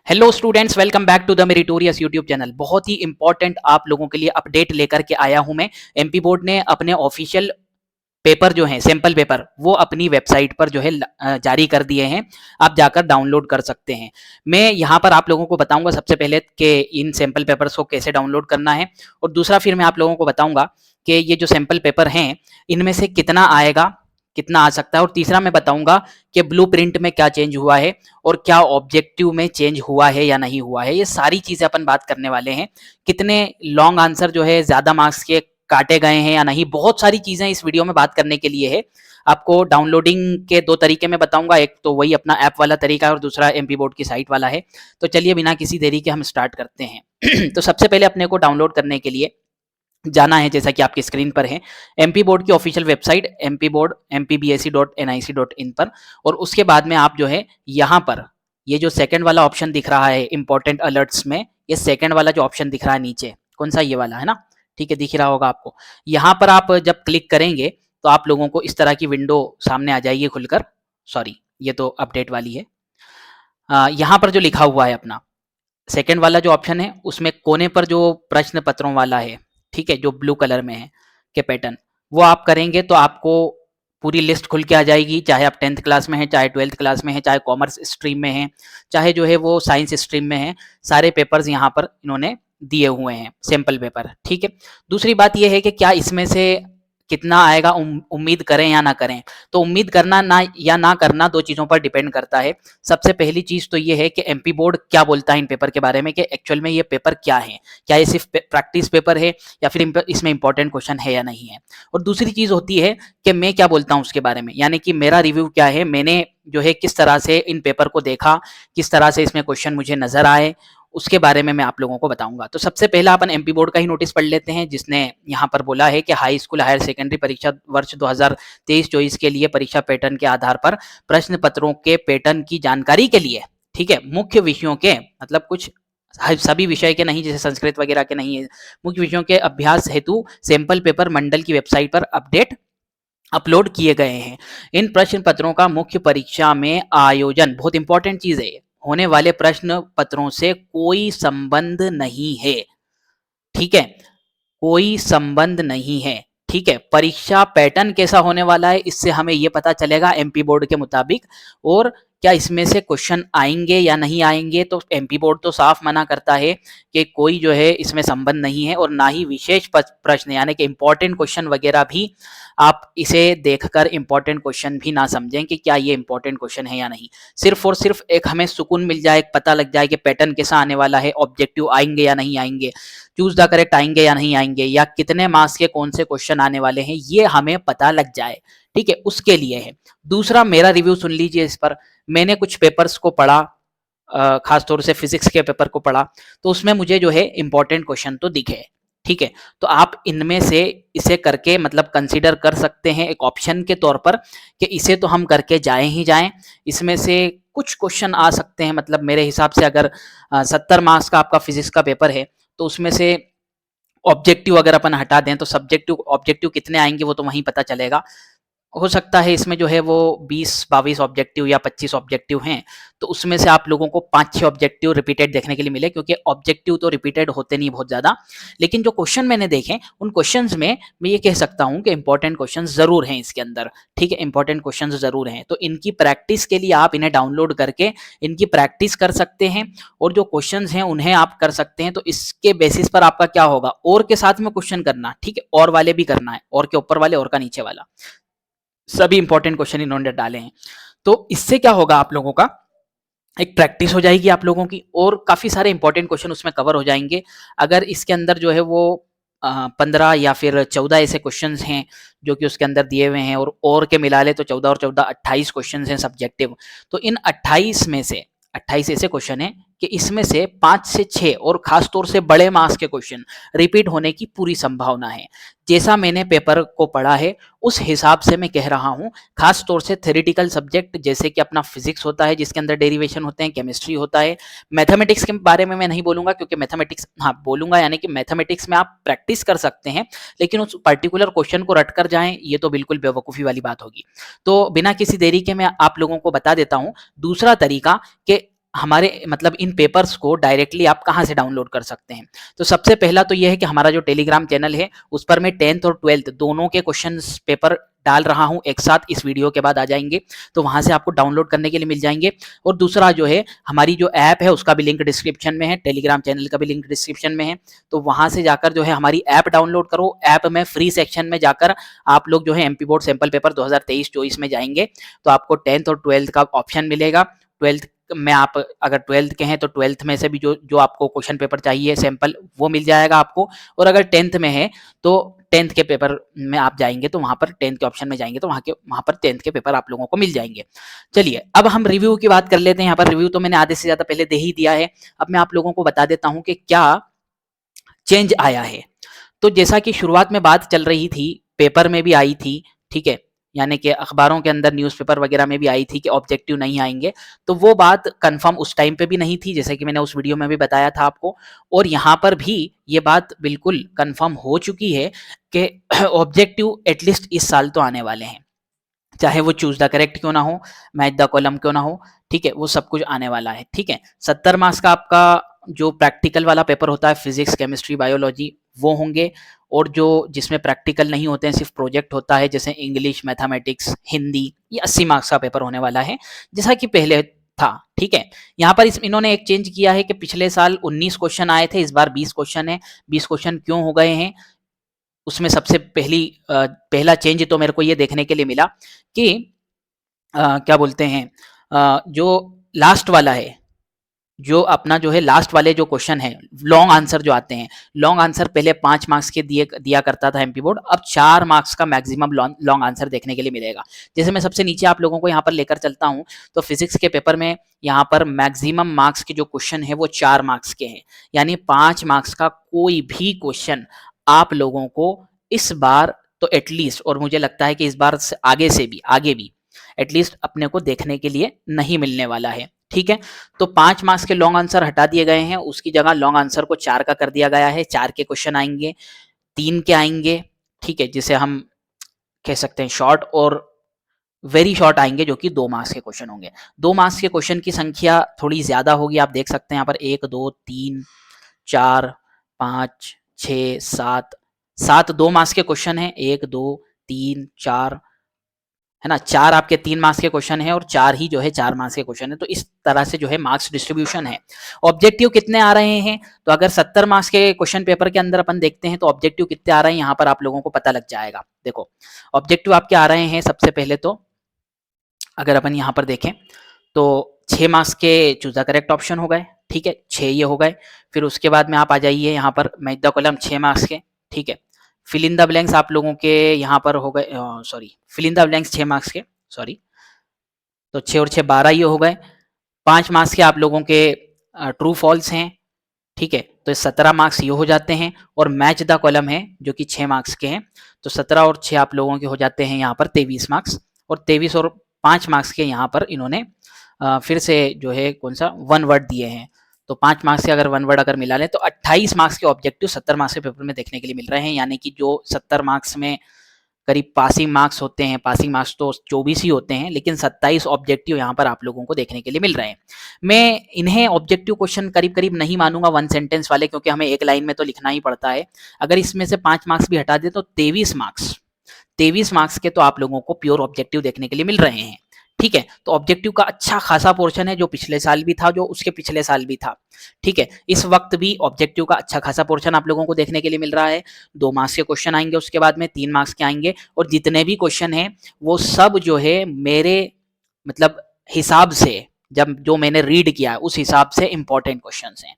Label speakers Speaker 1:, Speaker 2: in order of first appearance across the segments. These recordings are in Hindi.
Speaker 1: Hello students, welcome back to the meritorious YouTube channel. बहुत ही इंपॉर्टेंट आप लोगों के लिए अपडेट लेकर के आया हूं मैं। एमपी बोर्ड ने अपने ऑफिशियल पेपर जो हैं, सैंपल पेपर, वो अपनी वेबसाइट पर जो है जारी कर दिए हैं। आप जाकर डाउनलोड कर सकते हैं। मैं यहाँ पर आप लोगों को बताऊंगा सबसे पहले कि इन सैंपल पेपर्स को कैसे डाउनलोड करना है, और दूसरा फिर मैं आप लोगों को बताऊंगा कि ये जो सैंपल पेपर हैं इनमें से कितना आएगा, कितना आ सकता है, और तीसरा मैं बताऊंगा कि ब्लूप्रिंट में क्या चेंज हुआ है और क्या ऑब्जेक्टिव में चेंज हुआ है या नहीं हुआ है। ये सारी चीजें अपन बात करने वाले हैं। कितने लॉन्ग आंसर जो है ज्यादा मार्क्स के काटे गए हैं या नहीं, बहुत सारी चीजें इस वीडियो में बात करने के लिए है। आपको डाउनलोडिंग के दो तरीके में बताऊंगा, एक तो वही अपना ऐप वाला तरीका है और दूसरा एमपी बोर्ड की साइट वाला है। तो चलिए बिना किसी देरी के हम स्टार्ट करते हैं। तो सबसे पहले अपने को डाउनलोड करने के लिए जाना है, जैसा कि आपकी स्क्रीन पर है, एमपी बोर्ड की ऑफिशियल वेबसाइट mpboard.mpbse.nic.in पर। और उसके बाद में आप जो है यहाँ पर ये जो सेकंड वाला ऑप्शन दिख रहा है इंपॉर्टेंट अलर्ट्स में, ये सेकंड वाला जो ऑप्शन दिख रहा है नीचे, कौन सा, ये वाला है ना, ठीक है, दिख रहा होगा आपको। यहाँ पर आप जब क्लिक करेंगे तो आप लोगों को इस तरह की विंडो सामने आ जाएगी खुलकर। सॉरी, ये तो अपडेट वाली है। यहाँ पर जो लिखा हुआ है अपना सेकंड वाला जो ऑप्शन है, उसमें कोने पर जो प्रश्न पत्रों वाला है, ठीक है, जो ब्लू कलर में है के पैटर्न, वो आप करेंगे तो आपको पूरी लिस्ट खुल के आ जाएगी। चाहे आप 10th क्लास में हैं, चाहे 12th क्लास में हैं, चाहे कॉमर्स स्ट्रीम में हैं, चाहे जो है वो साइंस स्ट्रीम में हैं, सारे पेपर्स यहाँ पर इन्होंने दिए हुए हैं, सैंपल पेपर, ठीक है। दूसरी बात यह है कि क्या इसमें से कितना आएगा, उम्मीद करें या ना करें। तो उम्मीद करना ना या ना करना दो चीज़ों पर डिपेंड करता है। सबसे पहली चीज़ तो ये है कि एमपी बोर्ड क्या बोलता है इन पेपर के बारे में, कि एक्चुअल में ये पेपर क्या है, क्या ये सिर्फ प्रैक्टिस पेपर है या फिर इसमें इंपॉर्टेंट क्वेश्चन है या नहीं है। और दूसरी चीज़ होती है कि मैं क्या बोलता हूँ उसके बारे में, यानी कि मेरा रिव्यू क्या है, मैंने जो है किस तरह से इन पेपर को देखा, किस तरह से इसमें क्वेश्चन मुझे नजर आए, उसके बारे में मैं आप लोगों को बताऊंगा। तो सबसे पहला अपन एमपी बोर्ड का ही नोटिस पढ़ लेते हैं, जिसने यहाँ पर बोला है कि हाई स्कूल हायर सेकेंडरी परीक्षा वर्ष 2023-24 के लिए परीक्षा पैटर्न के आधार पर प्रश्न पत्रों के पैटर्न की जानकारी के लिए, ठीक है, मुख्य विषयों के, मतलब कुछ सभी विषय के नहीं, जैसे संस्कृत वगैरह के नहीं है, मुख्य विषयों के अभ्यास हेतु सैंपल पेपर मंडल की वेबसाइट पर अपलोड किए गए हैं। इन प्रश्न पत्रों का मुख्य परीक्षा में आयोजन, बहुत इंपॉर्टेंट चीज है, होने वाले प्रश्न पत्रों से कोई संबंध नहीं है, ठीक है, कोई संबंध नहीं है, ठीक है। परीक्षा पैटर्न कैसा होने वाला है इससे हमें यह पता चलेगा एमपी बोर्ड के मुताबिक। और क्या इसमें से क्वेश्चन आएंगे या नहीं आएंगे, तो एमपी बोर्ड तो साफ मना करता है कि कोई जो है इसमें संबंध नहीं है, और ना ही विशेष प्रश्न यानी कि इंपॉर्टेंट क्वेश्चन वगैरह भी आप इसे देखकर इंपॉर्टेंट क्वेश्चन भी ना समझें कि क्या ये इंपॉर्टेंट क्वेश्चन है या नहीं। सिर्फ और सिर्फ एक हमें सुकून मिल जाए, एक पता लग जाए कि पैटर्न कैसा आने वाला है, ऑब्जेक्टिव आएंगे या नहीं आएंगे, चूज द करेक्ट आएंगे या नहीं आएंगे, या कितने मार्क्स के कौन से क्वेश्चन आने वाले हैं, ये हमें पता लग जाए, ठीक है, उसके लिए है। दूसरा, मेरा रिव्यू सुन लीजिए इस पर। मैंने कुछ पेपर्स को पढ़ा, खासतौर से फिजिक्स के पेपर को पढ़ा, तो उसमें मुझे जो है इंपॉर्टेंट क्वेश्चन तो दिखे, ठीक है। तो आप इनमें से इसे करके मतलब कंसीडर कर सकते हैं एक ऑप्शन के तौर पर कि इसे तो हम करके जाएं ही जाएं। इसमें से कुछ क्वेश्चन आ सकते हैं, मतलब मेरे हिसाब से अगर 70 मार्क्स का आपका फिजिक्स का पेपर है, तो उसमें से ऑब्जेक्टिव अगर अपन हटा दें तो सब्जेक्टिव ऑब्जेक्टिव कितने आएंगे वो तो वहीं पता चलेगा। हो सकता है इसमें जो है वो 20-22 ऑब्जेक्टिव या 25 ऑब्जेक्टिव हैं, तो उसमें से आप लोगों को 5-6 ऑब्जेक्टिव रिपीटेड देखने के लिए मिले, क्योंकि ऑब्जेक्टिव तो रिपीटेड होते नहीं बहुत ज़्यादा। लेकिन जो क्वेश्चन मैंने देखे उन क्वेश्चंस में मैं ये कह सकता हूँ कि इंपॉर्टेंट क्वेश्चन ज़रूर हैं इसके अंदर, ठीक है, इंपॉर्टेंट क्वेश्चन ज़रूर हैं। तो इनकी प्रैक्टिस के लिए आप इन्हें डाउनलोड करके इनकी प्रैक्टिस कर सकते हैं, और जो क्वेश्चन हैं उन्हें आप कर सकते हैं। तो इसके बेसिस पर आपका क्या होगा, और के साथ में क्वेश्चन करना, ठीक है, और वाले भी करना है, और के ऊपर वाले, और का नीचे वाला, सभी इंपॉर्टेंट क्वेश्चन इन्होंने डाले हैं। तो इससे क्या होगा, आप लोगों का एक प्रैक्टिस हो जाएगी आप लोगों की, और काफी सारे इंपॉर्टेंट क्वेश्चन उसमें कवर हो जाएंगे। अगर इसके अंदर जो है वो 15 या फिर 14 ऐसे क्वेश्चंस हैं जो कि उसके अंदर दिए हुए हैं, और के मिला ले तो 14 और 14 28 क्वेश्चंस हैं सब्जेक्टिव। तो इन 28 में से 28 ऐसे क्वेश्चन हैं कि इसमें से 5 से 6 और खास तौर से बड़े मार्क्स के क्वेश्चन रिपीट होने की पूरी संभावना है। जैसा मैंने पेपर को पढ़ा है उस हिसाब से मैं कह रहा हूँ। खास तौर से थ्योरेटिकल सब्जेक्ट जैसे कि अपना फिजिक्स होता है जिसके अंदर डेरिवेशन होते हैं, केमिस्ट्री होता है, मैथमेटिक्स के बारे में मैं नहीं बोलूंगा, क्योंकि मैथमेटिक्स, हाँ बोलूंगा, यानी कि मैथमेटिक्स में आप प्रैक्टिस कर सकते हैं, लेकिन उस पर्टिकुलर क्वेश्चन को रट कर जाएं ये तो बिल्कुल बेवकूफ़ी वाली बात होगी। तो बिना किसी देरी के मैं आप लोगों को बता देता हूँ दूसरा तरीका कि हमारे मतलब इन पेपर्स को डायरेक्टली आप कहाँ से डाउनलोड कर सकते हैं। तो सबसे पहला तो ये है कि हमारा जो टेलीग्राम चैनल है उस पर मैं 10th और 12th दोनों के क्वेश्चंस पेपर डाल रहा हूं, एक साथ इस वीडियो के बाद आ जाएंगे, तो वहां से आपको डाउनलोड करने के लिए मिल जाएंगे। और दूसरा जो है हमारी जो ऐप है उसका भी लिंक डिस्क्रिप्शन में है, टेलीग्राम चैनल का भी लिंक डिस्क्रिप्शन में है, तो वहां से जाकर जो है हमारी ऐप डाउनलोड करो। ऐप में फ्री सेक्शन में जाकर आप लोग जो है एमपी बोर्ड सैंपल पेपर 2023-24 में जाएंगे तो आपको 10th और 12th का ऑप्शन मिलेगा। 12th में आप अगर 12th के हैं तो 12th में से भी जो जो आपको क्वेश्चन पेपर चाहिए सैंपल वो मिल जाएगा आपको, और अगर 10th में है तो 10th के पेपर में आप जाएंगे तो वहां पर 10th के ऑप्शन में जाएंगे तो वहां पर 10th के पेपर आप लोगों को मिल जाएंगे। चलिए अब हम रिव्यू की बात कर लेते हैं। यहाँ पर रिव्यू तो मैंने आधे से ज्यादा पहले दे ही दिया है, अब मैं आप लोगों को बता देता हूं कि क्या चेंज आया है। तो जैसा कि शुरुआत में बात चल रही थी, पेपर में भी आई थी, ठीक है, यानी कि अखबारों के अंदर न्यूज़पेपर वगैरह में भी आई थी कि ऑब्जेक्टिव नहीं आएंगे, तो वो बात कंफर्म उस टाइम पे भी नहीं थी, जैसे कि मैंने उस वीडियो में भी बताया था आपको, और यहाँ पर भी ये बात बिल्कुल कंफर्म हो चुकी है कि ऑब्जेक्टिव एटलीस्ट इस साल तो आने वाले हैं, चाहे वो चूज द करेक्ट क्यों ना हो, मैच द कॉलम क्यों ना हो, ठीक है, वो सब कुछ आने वाला है। ठीक है, 70 मार्क्स का आपका जो प्रैक्टिकल वाला पेपर होता है, फिजिक्स, केमिस्ट्री, बायोलॉजी, वो होंगे, और जो जिसमें प्रैक्टिकल नहीं होते हैं, सिर्फ प्रोजेक्ट होता है, जैसे इंग्लिश, मैथमेटिक्स, हिंदी, ये 80 मार्क्स का पेपर होने वाला है, जैसा कि पहले था। ठीक है, यहाँ पर इन्होंने एक चेंज किया है कि पिछले साल 19 क्वेश्चन आए थे, इस बार 20 क्वेश्चन है। 20 क्वेश्चन क्यों हो गए हैं, उसमें सबसे पहला चेंज तो मेरे को ये देखने के लिए मिला कि क्या बोलते हैं, जो लास्ट वाला है, जो अपना जो है लास्ट वाले जो क्वेश्चन है, लॉन्ग आंसर जो आते हैं, लॉन्ग आंसर पहले 5 मार्क्स के दिया करता था एमपी बोर्ड, अब 4 मार्क्स का मैक्सिमम लॉन्ग आंसर देखने के लिए मिलेगा। जैसे मैं सबसे नीचे आप लोगों को यहाँ पर लेकर चलता हूँ, तो फिजिक्स के पेपर में यहाँ पर मैक्सिमम मार्क्स के जो क्वेश्चन है वो 4 मार्क्स के हैं, यानी 5 मार्क्स का कोई भी क्वेश्चन आप लोगों को इस बार तो एटलीस्ट, और मुझे लगता है कि इस बार आगे भी एटलीस्ट अपने को देखने के लिए नहीं मिलने वाला है। ठीक है, तो 5 मार्क्स के लॉन्ग आंसर हटा दिए गए हैं, उसकी जगह लॉन्ग आंसर को 4 का कर दिया गया है। 4 के क्वेश्चन आएंगे, 3 के आएंगे, ठीक है, जिसे हम कह सकते हैं शॉर्ट, और वेरी शॉर्ट आएंगे जो कि 2 मार्क्स के क्वेश्चन होंगे। 2 मार्क्स के क्वेश्चन की संख्या थोड़ी ज्यादा होगी, आप देख सकते हैं यहाँ पर 1 2 3 4 5 6 7 7 2 मार्क्स के क्वेश्चन है, 1 2 3 4, है ना, 4 आपके 3 मार्क्स के क्वेश्चन है और 4 ही जो है 4 मार्क्स के क्वेश्चन है। तो इस तरह से जो है मार्क्स डिस्ट्रीब्यूशन है। ऑब्जेक्टिव कितने आ रहे हैं, तो अगर 70 मार्क्स के क्वेश्चन पेपर के अंदर अपन देखते हैं तो ऑब्जेक्टिव कितने आ रहे हैं यहाँ पर आप लोगों को पता लग जाएगा। देखो ऑब्जेक्टिव आपके आ रहे हैं, सबसे पहले तो अगर अपन यहाँ पर देखें तो 6 मार्क्स के चूज द करेक्ट ऑप्शन हो गए, ठीक है, 6 ये हो गए। फिर उसके बाद में आप आ जाइए यहाँ पर मैच द कॉलम 6 मार्क्स के, ठीक है, फिल इन द ब्लैंक्स आप लोगों के यहाँ पर हो गए, sorry, fill in the blanks 6 marks के, सॉरी, तो 6 और 6 12 ये हो गए। 5 मार्क्स के आप लोगों के ट्रू फॉल्स हैं, ठीक है, तो 17 मार्क्स ये हो जाते हैं, और मैच द कॉलम है जो कि 6 मार्क्स के हैं, तो 17 और 6 आप लोगों के हो जाते हैं यहाँ पर 23 मार्क्स, और 23 और 5 मार्क्स के यहाँ पर इन्होंने फिर से जो है कौन सा 1 वर्ड दिए हैं, तो 5 मार्क्स के अगर 1 वर्ड अगर मिला लें तो 28 मार्क्स के ऑब्जेक्टिव 70 मार्क्स के पेपर में देखने के लिए मिल रहे हैं, यानी कि जो 70 मार्क्स में करीब पासिंग मार्क्स होते हैं, पासिंग मार्क्स तो 24 ही होते हैं, लेकिन 27 ऑब्जेक्टिव यहाँ पर आप लोगों को देखने के लिए मिल रहे हैं। मैं इन्हें ऑब्जेक्टिव क्वेश्चन करीब करीब नहीं मानूंगा 1 सेंटेंस वाले, क्योंकि हमें एक लाइन में तो लिखना ही पड़ता है। अगर इसमें से 5 मार्क्स भी हटा दे तो 23 मार्क्स के तो आप लोगों को प्योर ऑब्जेक्टिव देखने के लिए मिल रहे हैं। ठीक है, तो ऑब्जेक्टिव का अच्छा खासा पोर्शन है, जो पिछले साल भी था, जो उसके पिछले साल भी था। ठीक है, इस वक्त भी ऑब्जेक्टिव का अच्छा खासा पोर्शन आप लोगों को देखने के लिए मिल रहा है। 2 मार्क्स के क्वेश्चन आएंगे, उसके बाद में 3 मार्क्स के आएंगे, और जितने भी क्वेश्चन हैं वो सब जो है मेरे मतलब हिसाब से, जब जो मैंने रीड किया उस हिसाब से इंपॉर्टेंट क्वेश्चंस हैं,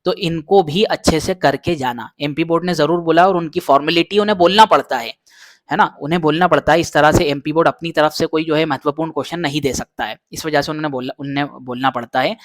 Speaker 1: तो इनको भी अच्छे से करके जाना। एमपी बोर्ड ने जरूर बोला, और उनकी फॉर्मेलिटी उन्हें बोलना पड़ता है ना, उन्हें बोलना पड़ता है। इस तरह से एमपी बोर्ड अपनी तरफ से कोई जो है महत्वपूर्ण क्वेश्चन नहीं दे सकता है, इस वजह से उन्हें बोलना पड़ता है,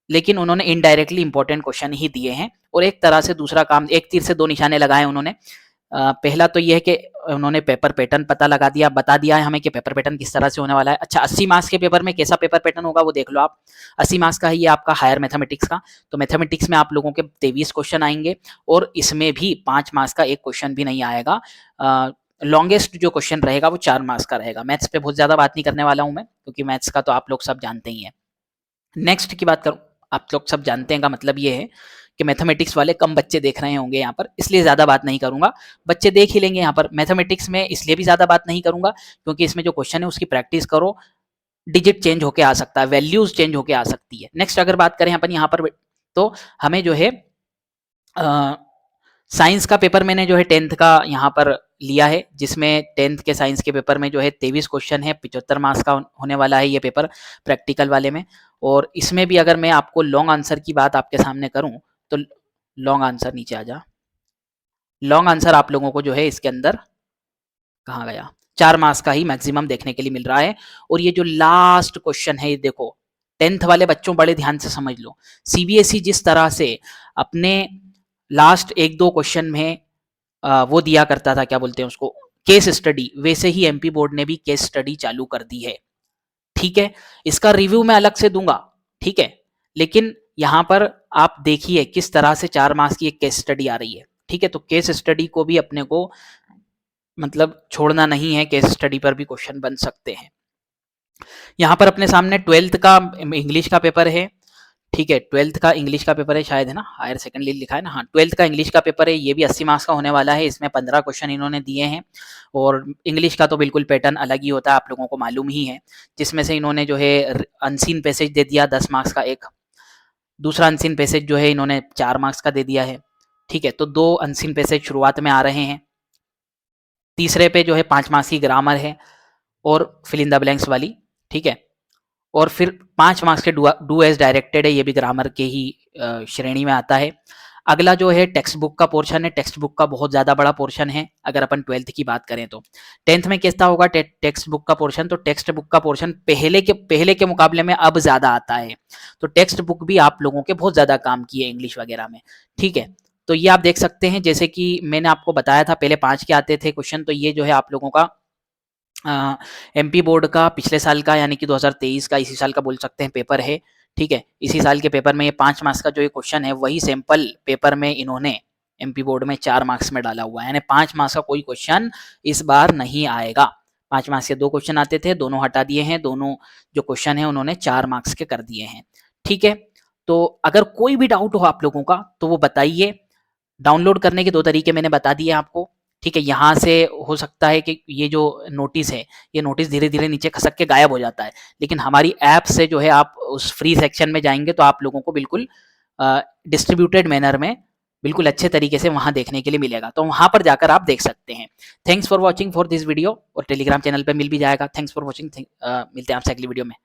Speaker 1: लेकिन उन्होंने इनडायरेक्टली इंपॉर्टेंट क्वेश्चन ही दिए हैं। और एक तरह से दूसरा काम, एक तीर से 2 निशाने लगाए उन्होंने। पहला तो ये है कि उन्होंने पेपर पैटर्न पता लगा दिया, बता दिया है हमें कि पेपर पैटर्न किस तरह से होने वाला है। अच्छा, 80 मार्क्स के पेपर में कैसा पेपर पैटर्न होगा वो देख लो आप। 80 मार्क्स का है ये आपका हायर मैथमेटिक्स का, तो मैथमेटिक्स में आप लोगों के 23 क्वेश्चन आएंगे, और इसमें भी 5 मार्क्स का एक क्वेश्चन भी नहीं आएगा। लॉन्गेस्ट जो क्वेश्चन रहेगा वो 4 मार्क्स का रहेगा। मैथ्स पे बहुत ज्यादा बात नहीं करने वाला हूं मैं, क्योंकि मैथ्स का तो आप लोग सब जानते ही हैं। नेक्स्ट की बात करूं, आप लोग सब जानते हैं का मतलब ये है कि मैथमेटिक्स वाले कम बच्चे देख रहे होंगे यहाँ पर, इसलिए ज़्यादा बात नहीं करूंगा। बच्चे देख ही लेंगे यहाँ पर। मैथमेटिक्स में इसलिए भी ज़्यादा बात नहीं करूंगा क्योंकि इसमें जो क्वेश्चन है उसकी प्रैक्टिस करो, डिजिट चेंज होके आ सकता है, वैल्यूज चेंज होके आ सकती है। नेक्स्ट अगर बात करें अपन यहाँ पर, तो हमें जो है साइंस का पेपर मैंने जो है 10th का यहाँ पर लिया है, जिसमें 10th के साइंस के पेपर में जो है 23 क्वेश्चन है, 75 मार्क्स का होने वाला है ये पेपर प्रैक्टिकल वाले में। और इसमें भी अगर मैं आपको लॉन्ग आंसर की बात आपके सामने करूं तो लॉन्ग आंसर, नीचे आ जा, लॉन्ग आंसर आप लोगों को जो है इसके अंदर कहाँ गया, 4 मार्क्स का ही मैक्सिमम देखने के लिए मिल रहा है। और ये जो लास्ट क्वेश्चन है, ये देखो 10th वाले बच्चों बड़े ध्यान से समझ लो, सीबीएसई जिस तरह से अपने लास्ट एक दो क्वेश्चन में वो दिया करता था, क्या बोलते हैं उसको, केस स्टडी, वैसे ही एमपी बोर्ड ने भी केस स्टडी चालू कर दी है। ठीक है, इसका रिव्यू मैं अलग से दूंगा, ठीक है, लेकिन यहां पर आप देखिए किस तरह से 4 मार्क्स की एक केस स्टडी आ रही है। ठीक है, तो केस स्टडी को भी अपने को मतलब छोड़ना नहीं है, केस स्टडी पर भी क्वेश्चन बन सकते हैं। यहाँ पर अपने सामने 12th का इंग्लिश का पेपर है। ठीक है, 12th का इंग्लिश का पेपर है शायद, है ना, हायर सेकेंडरी लिखा है ना, हाँ 12th का इंग्लिश का पेपर है, ये भी 80 मार्क्स का होने वाला है। इसमें 15 क्वेश्चन इन्होंने दिए हैं और इंग्लिश का तो बिल्कुल पैटर्न अलग ही होता है, आप लोगों को मालूम ही है, जिसमें से इन्होंने जो है अनसीन पैसेज दे दिया 10 मार्क्स का एक, दूसरा अनसीन पैसेज जो है इन्होंने 4 मार्क्स का दे दिया है। ठीक है, तो 2 अनसीन पैसेज शुरुआत में आ रहे हैं, तीसरे पे जो है 5 मार्क्स की ग्रामर है और फिल इन द ब्लैंक्स वाली। ठीक है, और फिर 5 मार्क्स के डू एज डायरेक्टेड है, ये भी ग्रामर के ही श्रेणी में आता है। अगला जो है टेक्स्ट बुक का पोर्शन है, टेक्स्ट बुक का बहुत ज़्यादा बड़ा पोर्शन है अगर अपन 12th की बात करें तो। 10th में कैसा होगा टेक्स्ट बुक का पोर्शन, तो टेक्स्ट बुक का पोर्शन पहले के मुकाबले में अब ज़्यादा आता है, तो टेक्स्ट बुक भी आप लोगों के बहुत ज़्यादा काम की है इंग्लिश वगैरह में। ठीक है, तो ये आप देख सकते हैं, जैसे कि मैंने आपको बताया था पहले 5 के आते थे क्वेश्चन, तो ये जो है आप लोगों का एमपी बोर्ड का पिछले साल का यानी कि 2023 का, इसी साल का बोल सकते हैं पेपर है। ठीक है, इसी साल के पेपर में ये 5 मार्क्स का जो ये क्वेश्चन है वही सैंपल पेपर में इन्होंने एमपी बोर्ड में 4 मार्क्स में डाला हुआ है, यानी 5 मार्क्स का कोई क्वेश्चन इस बार नहीं आएगा। 5 मार्क्स के 2 क्वेश्चन आते थे, दोनों हटा दिए हैं, दोनों जो क्वेश्चन है उन्होंने 4 मार्क्स के कर दिए हैं। ठीक है, तो अगर कोई भी डाउट हो आप लोगों का तो वो बताइए। डाउनलोड करने के 2 तरीके मैंने बता दिए आपको। ठीक है, यहाँ से हो सकता है कि ये जो नोटिस है, ये नोटिस धीरे धीरे नीचे खसक के गायब हो जाता है, लेकिन हमारी ऐप से जो है आप उस फ्री सेक्शन में जाएंगे तो आप लोगों को बिल्कुल डिस्ट्रीब्यूटेड मैनर में बिल्कुल अच्छे तरीके से वहां देखने के लिए मिलेगा, तो वहां पर जाकर आप देख सकते हैं। Thanks for watching for this video, और टेलीग्राम चैनल पे मिल भी जाएगा। थैंक्स फॉर वॉचिंग, मिलते हैं आपसे अगली वीडियो में।